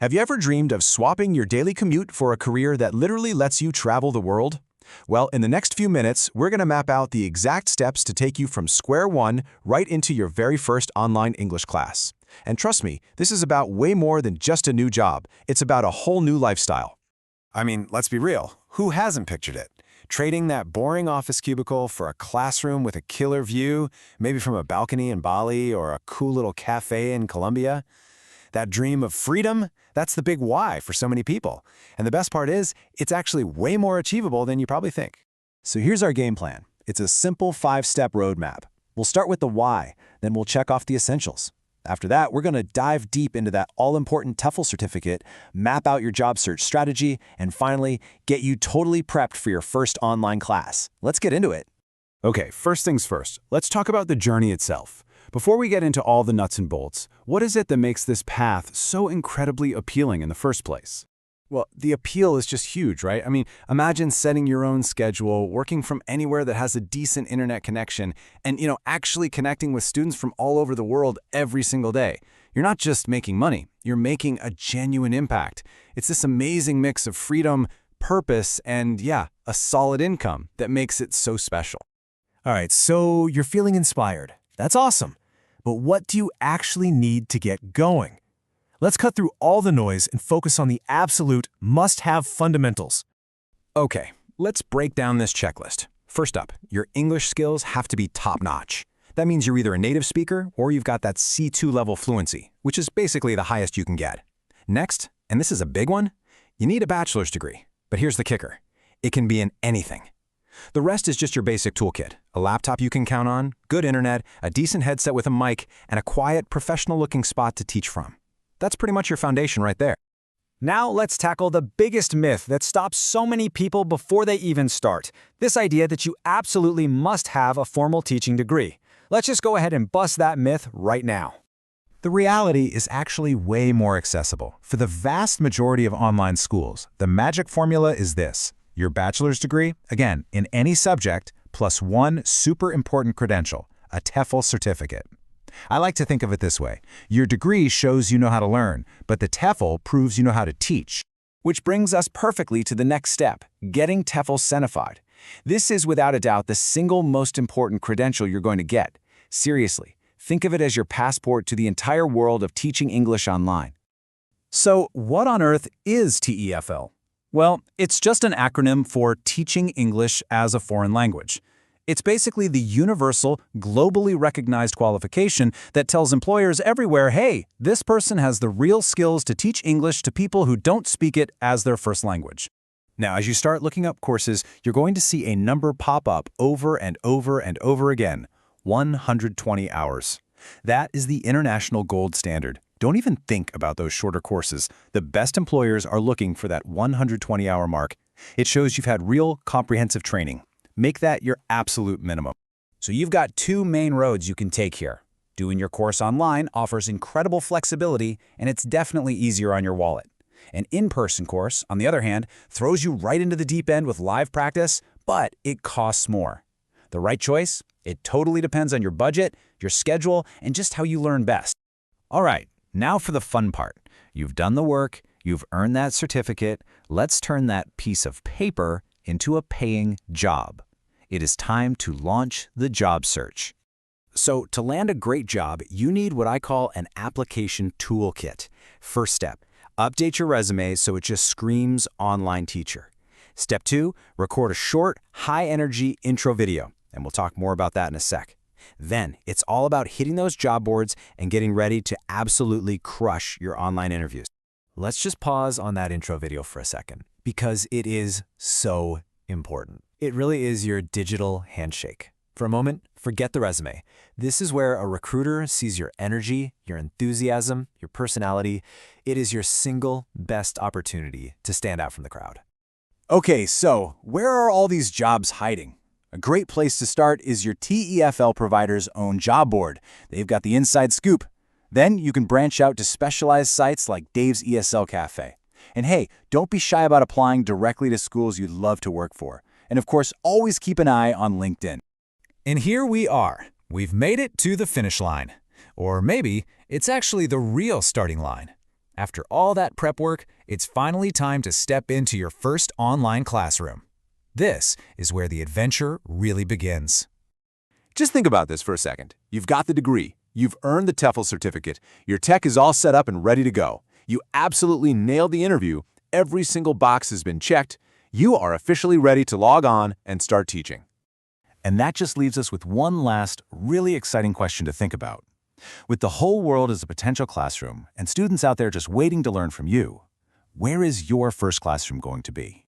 Have you ever dreamed of swapping your daily commute for a career that literally lets you travel the world? Well, in the next few minutes, we're going to map out the exact steps to take you from square one right into your very first online English class. And trust me, this is about way more than just a new job. It's about a whole new lifestyle. I mean, let's be real. Who hasn't pictured it? Trading that boring office cubicle for a classroom with a killer view, maybe from a balcony in Bali or a cool little cafe in Colombia. That dream of freedom, that's the big why for so many people. And the best part is, it's actually way more achievable than you probably think. So here's our game plan. It's a simple 5-step roadmap. We'll start with the why, then we'll check off the essentials. After that, we're going to dive deep into that all-important TEFL certificate, map out your job search strategy, and finally, get you totally prepped for your first online class. Let's get into it. Okay, first things first, let's talk about the journey itself. Before we get into all the nuts and bolts, what is it that makes this path so incredibly appealing in the first place? Well, the appeal is just huge, right? I mean, imagine setting your own schedule, working from anywhere that has a decent internet connection, and, actually connecting with students from all over the world every single day. You're not just making money, you're making a genuine impact. It's this amazing mix of freedom, purpose, and a solid income that makes it so special. All right, so you're feeling inspired. That's awesome. But what do you actually need to get going? Let's cut through all the noise and focus on the absolute must-have fundamentals. Okay, let's break down this checklist. First up, your English skills have to be top-notch. That means you're either a native speaker or you've got that C2 level fluency, which is basically the highest you can get. Next, and this is a big one, you need a bachelor's degree. But here's the kicker. It can be in anything. The rest is just your basic toolkit, a laptop you can count on, good internet, a decent headset with a mic, and a quiet, professional-looking spot to teach from. That's pretty much your foundation right there. Now let's tackle the biggest myth that stops so many people before they even start. This idea that you absolutely must have a formal teaching degree. Let's just go ahead and bust that myth right now. The reality is actually way more accessible. For the vast majority of online schools, the magic formula is this. Your bachelor's degree, again, in any subject, plus one super important credential, a TEFL certificate. I like to think of it this way. Your degree shows you know how to learn, but the TEFL proves you know how to teach. Which brings us perfectly to the next step, getting TEFL certified. This is without a doubt the single most important credential you're going to get. Seriously, think of it as your passport to the entire world of teaching English online. So what on earth is TEFL? Well, it's just an acronym for Teaching English as a Foreign Language. It's basically the universal, globally recognized qualification that tells employers everywhere, hey, this person has the real skills to teach English to people who don't speak it as their first language. Now, as you start looking up courses, you're going to see a number pop up over and over and over again, 120 hours. That is the international gold standard. Don't even think about those shorter courses. The best employers are looking for that 120-hour mark. It shows you've had real, comprehensive training. Make that your absolute minimum. So you've got two main roads you can take here. Doing your course online offers incredible flexibility, and it's definitely easier on your wallet. An in-person course, on the other hand, throws you right into the deep end with live practice, but it costs more. The right choice? It totally depends on your budget, your schedule, and just how you learn best. All right, now for the fun part. You've done the work, you've earned that certificate. Let's turn that piece of paper into a paying job. It is time to launch the job search. So to land a great job, you need what I call an application toolkit. First step, update your resume so it just screams online teacher. Step 2, record a short, high-energy intro video, and we'll talk more about that in a sec. Then it's all about hitting those job boards and getting ready to absolutely crush your online interviews. Let's just pause on that intro video for a second, because it is so important. It really is your digital handshake. For a moment, forget the resume. This is where a recruiter sees your energy, your enthusiasm, your personality. It is your single best opportunity to stand out from the crowd. Okay, so where are all these jobs hiding? A great place to start is your TEFL provider's own job board. They've got the inside scoop. Then you can branch out to specialized sites like Dave's ESL Cafe. And hey, don't be shy about applying directly to schools you'd love to work for. And of course, always keep an eye on LinkedIn. And here we are. We've made it to the finish line. Or maybe it's actually the real starting line. After all that prep work, it's finally time to step into your first online classroom. This is where the adventure really begins. Just think about this for a second. You've got the degree. You've earned the TEFL certificate. Your tech is all set up and ready to go. You absolutely nailed the interview. Every single box has been checked. You are officially ready to log on and start teaching. And that just leaves us with one last, really exciting question to think about. With the whole world as a potential classroom and students out there just waiting to learn from you, where is your first classroom going to be?